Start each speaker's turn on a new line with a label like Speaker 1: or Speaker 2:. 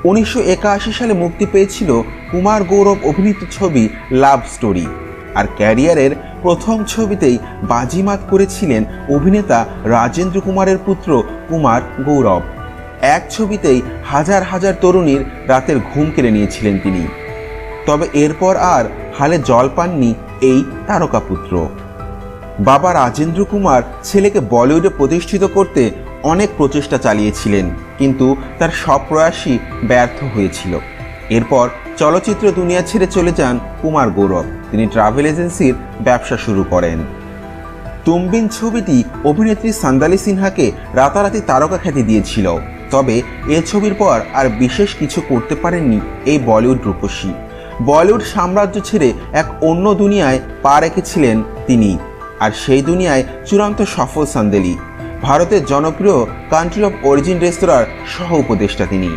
Speaker 1: 1981 সালে মুক্তি পেয়েছিল কুমার গৌরব অভিনীত ছবি লাভ স্টোরি। আর ক্যারিয়ারের প্রথম ছবিতেই বাজিমাত করেছিলেন অভিনেতা রাজেন্দ্র কুমারের পুত্র কুমার গৌরব। এক ছবিতেই হাজার হাজার তরুণীর রাতের ঘুম কেড়ে নিয়েছিলেন তিনি। তবে এরপর আর হালে জল পাননি এই তারকাপুত্র। বাবা রাজেন্দ্র কুমার ছেলেকে বলিউডে প্রতিষ্ঠিত করতে অনেক প্রচেষ্টা চালিয়েছিলেন, কিন্তু তার সব প্রয়াসই ব্যর্থ হয়েছিল। এরপর চলচ্চিত্র দুনিয়া ছেড়ে চলে যান কুমার গৌরব। তিনি ট্রাভেল এজেন্সির ব্যবসা শুরু করেন। তুম বিন ছবিটি অভিনেত্রী সান্দালি সিনহাকে রাতারাতি তারকা খ্যাতি দিয়েছিল। তবে এ ছবির পর আর বিশেষ কিছু করতে পারেননি এই বলিউড রূপসী। বলিউড সাম্রাজ্য ছেড়ে এক অন্য দুনিয়ায় পা রেখেছিলেন তিনি। আর সেই দুনিয়ায় চূড়ান্ত সফল সান্দালি। ভারতের জনপ্রিয় কান্ট্রি অফ অরিজিন রেস্তোরাঁর সহ উপদেষ্টা তিনি।